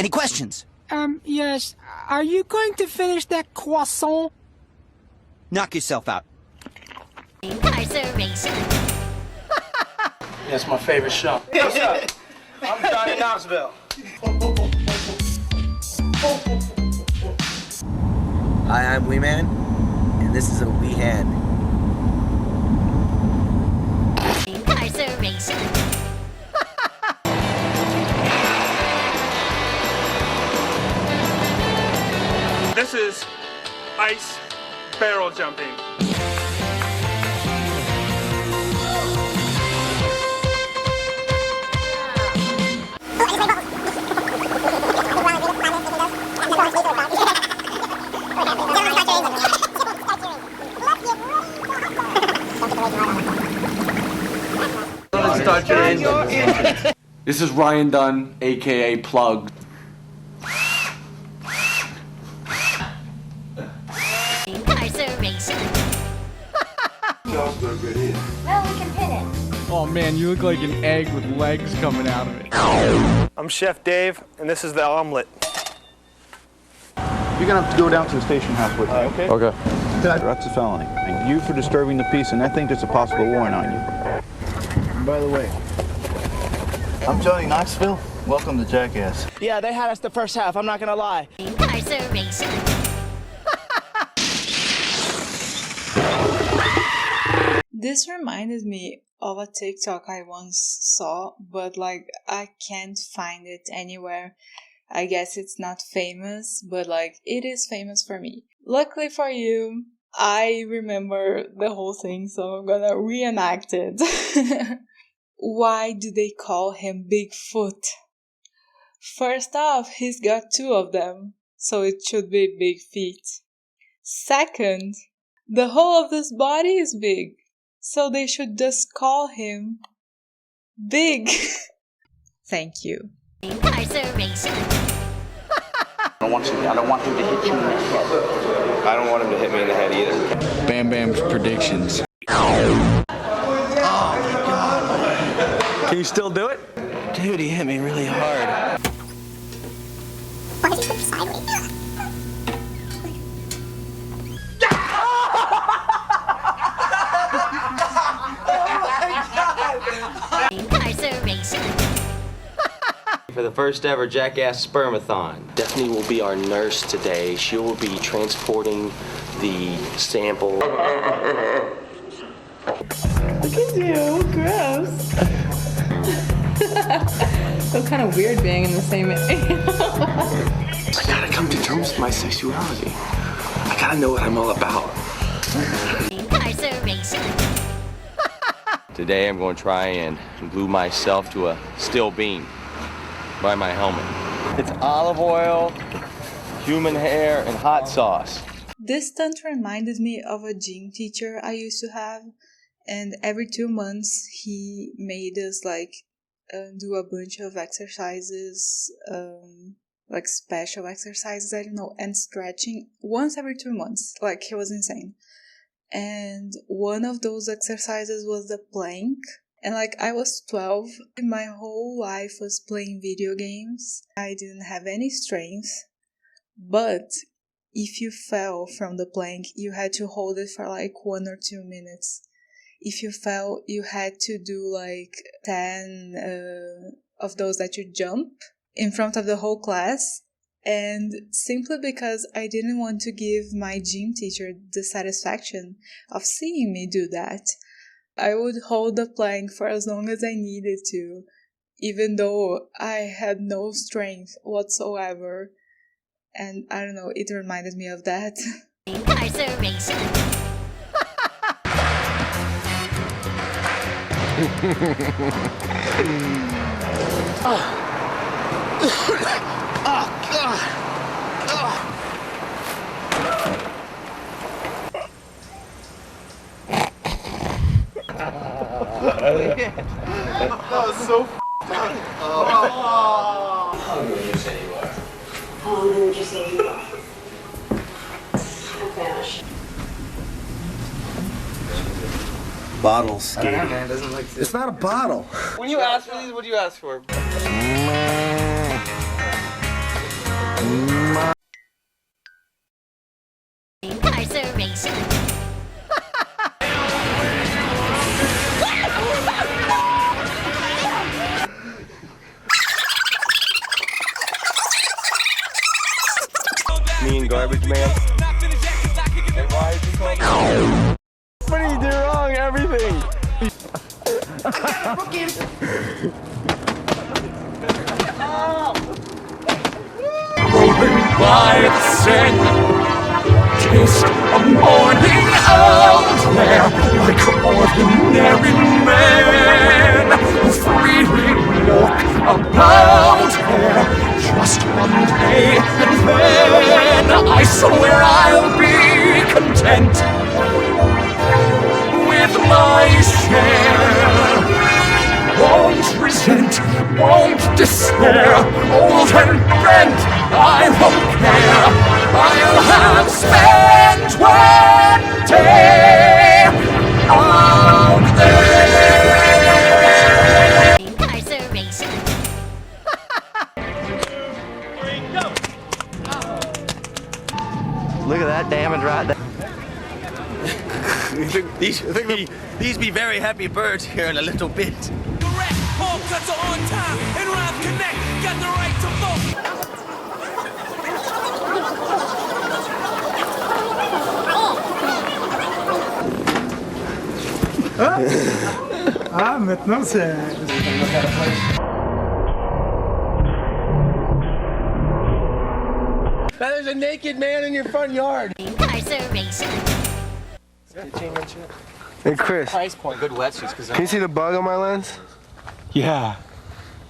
Any questions? Yes. Are you going to finish that croissant? Knock yourself out. Incarceration. That's my favorite show. Hey, what's up? I'm Johnny Knoxville. Hi, I'm Wee Man, and this is a wee hand. Incarceration. This is ice barrel jumping. This is Ryan Dunn, aka Plug. Incarceration. Well, we can pin it. Oh man, you look like an egg with legs coming out of it. I'm Chef Dave, and this is the omelet. You're gonna have to go down to the station house with me, okay? Okay. That's a felony. And you for disturbing the peace, and I think there's a possible warrant on you. And by the way, I'm Johnny Knoxville. Welcome to Jackass. Yeah, they had us the first half, I'm not gonna lie. Incarceration. This reminded me of a TikTok I once saw, but like I can't find it anywhere. I guess it's not famous, but like it is famous for me. Luckily for you, I remember the whole thing, so I'm gonna reenact it. Why do they call him Bigfoot? First off, he's got two of them, so it should be big feet. Second, the whole of this body is big, so they should just call him Big. Thank you. Incarceration. I don't want him to hit you in the head. I don't want him to hit me in the head either. Bam Bam's predictions. Oh my God. Can you still do it? Dude, he hit me really hard. Why did you flip sideways? Incarceration. For the first ever Jackass Spermathon. Daphne will be our nurse today. She will be transporting the sample. Look at you, gross. So kind of weird being in the same area. I gotta come to terms with my sexuality. I gotta know what I'm all about. Incarceration. Today I'm going to try and glue myself to a steel beam by my helmet. It's olive oil, human hair, and hot sauce. This stunt reminded me of a gym teacher I used to have, and every 2 months he made us like do a bunch of exercises, like special exercises, I don't know, and stretching once every 2 months. Like, he was insane. And one of those exercises was the plank. And like, I was 12, my whole life was playing video games. I didn't have any strength, but if you fell from the plank, you had to hold it for like 1 or 2 minutes. If you fell, you had to do like 10 of those that you jump in front of the whole class. And simply because I didn't want to give my gym teacher the satisfaction of seeing me do that, I would hold the plank for as long as I needed to, even though I had no strength whatsoever. And I don't know, it reminded me of that. Incarceration. That was so How good you say you are? How good would you say you are? Oh gosh. Bottle skating. man, doesn't look It's not a bottle. When you ask for these, what do you ask for? Incarceration. Me and Garbage Man. And why is he called? What did he do wrong? Everything. By the sun, taste a morning out there, like ordinary men who freely walk about here. Just one day, and then I swear I'll be content with my share. Won't resent, won't despair. Old and bent, I won't care. I'll have spent one day out there. Incarceration. Look at that damage right there. These be very happy birds here in a little bit. All cuts are on time, and Rhyme Connect got the right to vote. Ah, maintenant c'est... There's a naked man in your front yard. Incarceration. Hey Chris, Price point. Good wetsuits, because can you see the bug on my lens? Yeah.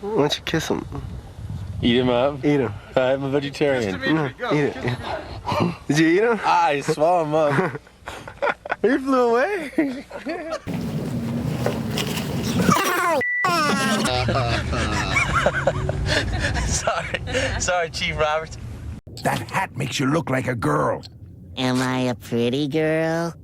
Why don't you kiss him? Eat him up. Eat him. I'm a vegetarian. No, eat it. Did you eat him? I swallow him up. He flew away. Sorry, Chief Roberts. That hat makes you look like a girl. Am I a pretty girl?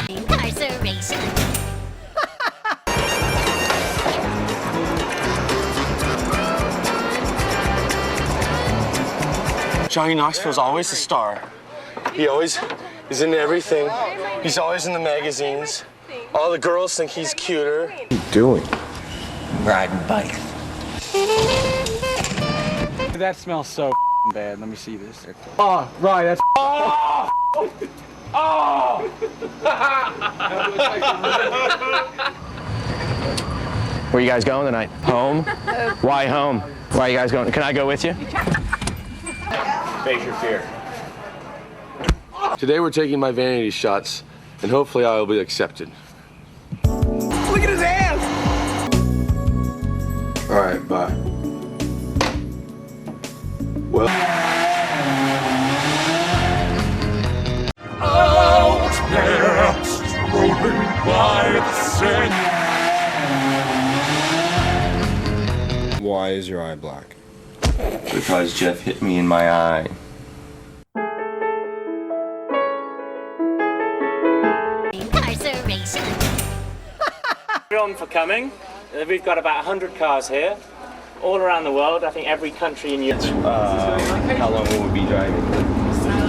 Incarceration. Johnny Knoxville's always a star. He always is in everything. He's always in the magazines. All the girls think he's cuter. What are you doing? Riding bike. That smells so bad. Let me see this. Oh, right. That's. Oh! Oh! Where are you guys going tonight? Home? Why home? Why are you guys going? Can I go with you? Face your fear. Today we're taking my vanity shots, and hopefully I will be accepted. Look at his hands! All right, bye. Well. Out there, strolling by the sun. Why is your eye black? Because Jeff hit me in my eye. Incarceration. Everyone for coming. We've got about 100 cars here, all around the world. I think every country in Europe. How long will we be driving?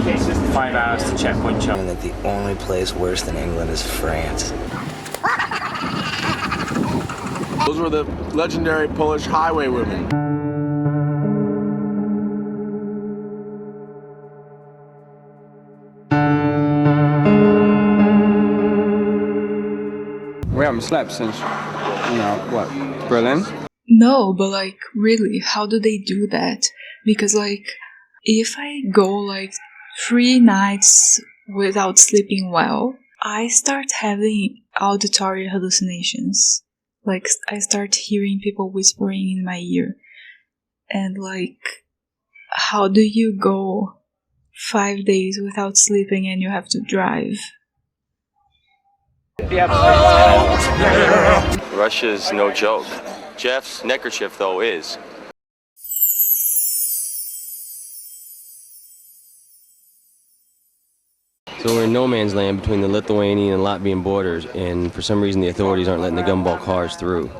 It's just 5 hours to Checkpoint Charlie. That the only place worse than England is France. Those were the legendary Polish highwaywomen. We haven't slept since, what, Berlin? No, but like, really, how do they do that? Because like, if I go like 3 nights without sleeping well, I start having auditory hallucinations. Like, I start hearing people whispering in my ear. And like, how do you go 5 days without sleeping and you have to drive? Russia's no joke. Jeff's neckerchief, though, is. So we're in no man's land between the Lithuanian and Latvian borders, and for some reason the authorities aren't letting the gumball cars through.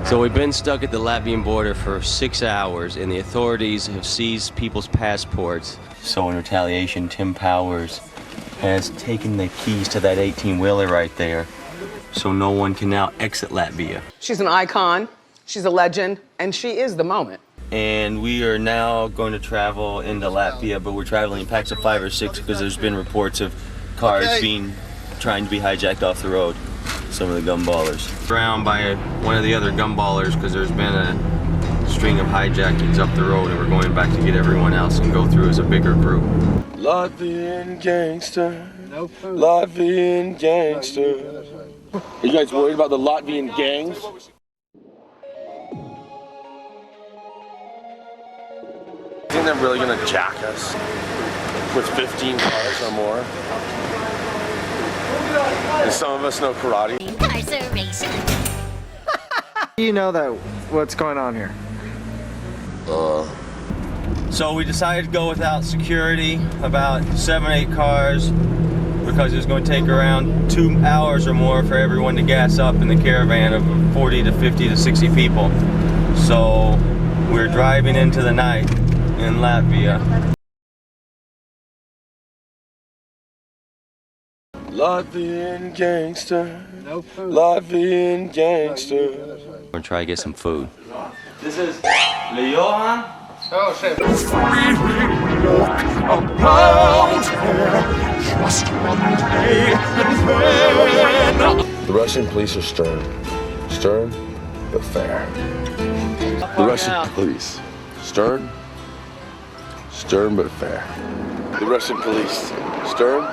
So we've been stuck at the Latvian border for 6 hours, and the authorities have seized people's passports. So in retaliation, Tim Powers has taken the keys to that 18-wheeler right there, so no one can now exit Latvia. She's an icon, she's a legend, and she is the moment. And we are now going to travel into Latvia, but we're traveling in packs of 5 or 6 because there's been reports of cars trying to be hijacked off the road. Some of the gumballers. Drowned by one of the other gumballers because there's been a string of hijackings up the road, and we're going back to get everyone else and go through as a bigger group. Latvian gangster, Latvian gangster. Are you guys worried about the Latvian gangs? You think they're really gonna jack us with 15 cars or more? And some of us know karate. Incarceration. You know that what's going on here. So we decided to go without security, about 7 or 8 cars, because it was going to take around 2 hours or more for everyone to gas up in the caravan of 40 to 50 to 60 people. So we're driving into the night in Latvia. Latvian gangster, Latvian gangster. We're gonna try to get some food. This is Leohan. Oh shit. The Russian police are stern. Stern, but fair. The Russian police. Stern. Stern, but fair. The Russian police. Stern.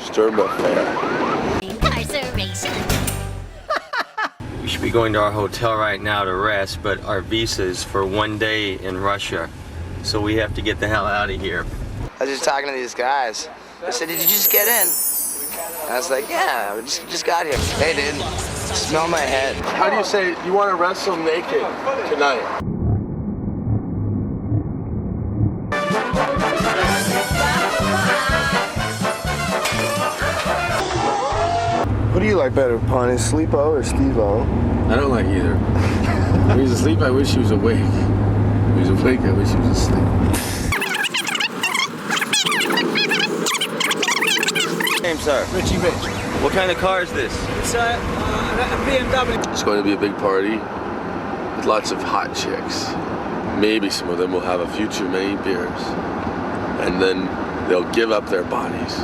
Stern, but fair. Incarceration. We should be going to our hotel right now to rest, but our visa is for 1 day in Russia, so we have to get the hell out of here. I was just talking to these guys. I said, did you just get in? I was like, yeah, I just got here. Hey, dude, smell my head. How do you say you want to wrestle naked tonight? What do you like better, Pawnee, Sleepo or Steve-O? I don't like either. When he's asleep, I wish he was awake. When he's awake, I wish he was asleep. Name, sir? Richie Rich. What kind of car is this? It's a BMW. It's going to be a big party with lots of hot chicks. Maybe some of them will have a few too many beers. And then they'll give up their bodies.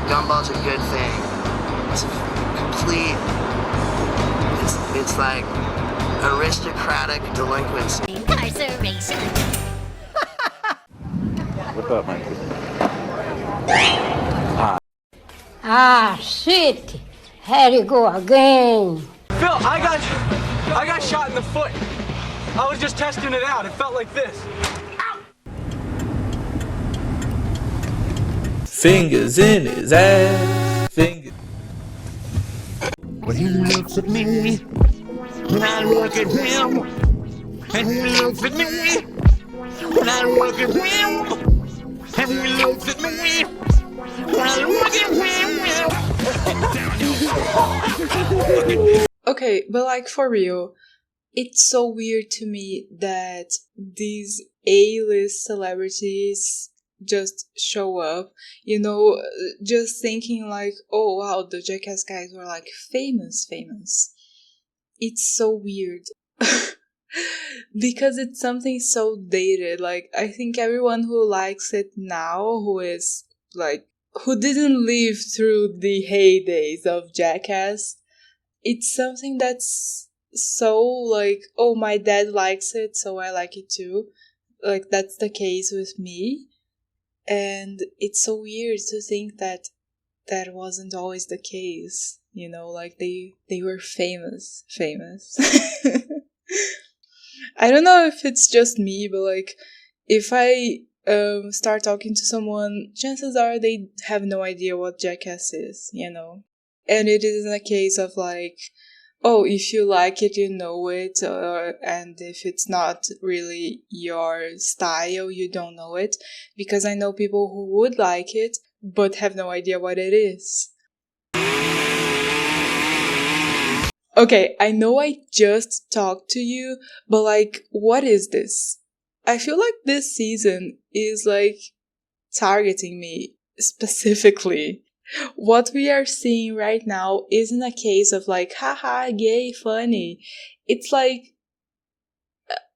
Gumball's a good thing. It's a complete, it's like aristocratic delinquency. Incarceration. Whip up, Mike. Ah, shit. Here you go again. Phil, I got shot in the foot. I was just testing it out. It felt like this. Fingers in his ass. Fingers. When he looks at me, when I look at him, and he looks at me, when I look at him, and he looks at me, when I look at him. Okay, but like for real, it's so weird to me that these A-list celebrities just show up, you know, just thinking like, oh wow, the Jackass guys were like famous. It's so weird. Because it's something so dated. Like, I think everyone who likes it now, who is like, who didn't live through the heydays of Jackass, it's something that's so like, oh, my dad likes it, so I like it too. Like, that's the case with me. And it's so weird to think that that wasn't always the case, you know, like they were famous. I don't know if it's just me, but like if I start talking to someone, chances are they have no idea what Jackass is, you know. And it isn't a case of like, oh, if you like it, you know it, and if it's not really your style, you don't know it. Because I know people who would like it, but have no idea what it is. Okay, I know I just talked to you, but like, what is this? I feel like this season is like targeting me specifically. What we are seeing right now isn't a case of like, haha, gay, funny. It's like,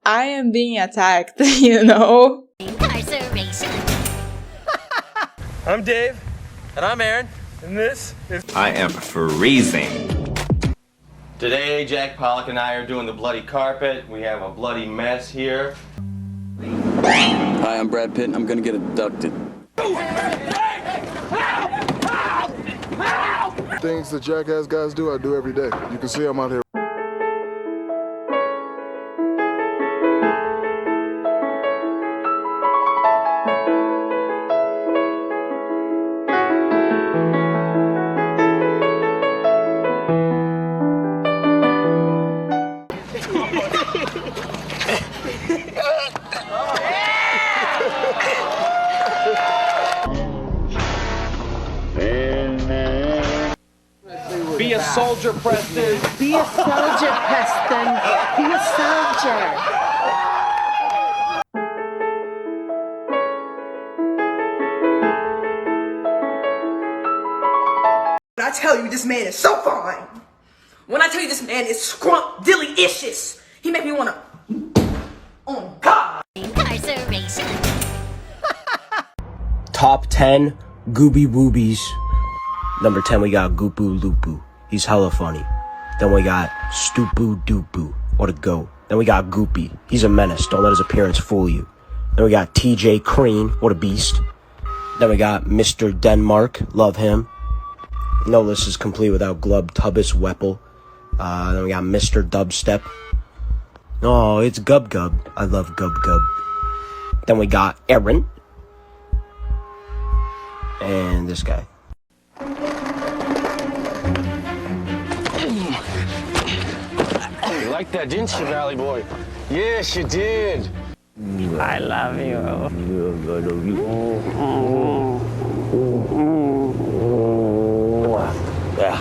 I am being attacked, you know? Incarceration. I'm Dave, and I'm Aaron, and this is... I am freezing. Today, Jack Pollock and I are doing the bloody carpet. We have a bloody mess here. Hi, I'm Brad Pitt, and I'm gonna get abducted. Things that Jackass guys do, I do every day. You can see I'm out here. Be a soldier, Preston. Be a soldier, Preston. Be a soldier. When I tell you this man is so fine. When I tell you this man is scrump-dilly-icious. He make me wanna... Oh, God. Incarceration. Top 10 Gooby Woobies. Number 10, we got Goopoo Loopoo. He's hella funny. Then we got Stoopoo Doopoo. What a goat. Then we got Goopy. He's a menace. Don't let his appearance fool you. Then we got TJ Crean. What a beast. Then we got Mr. Denmark. Love him. No list is complete without Glub Tubbis Weppel. Then we got Mr. Dubstep. Oh, it's Gub Gub. I love Gub Gub. Then we got Aaron. And this guy. You liked that, didn't you, Valley Boy? Yes, you did. I love you. Yeah.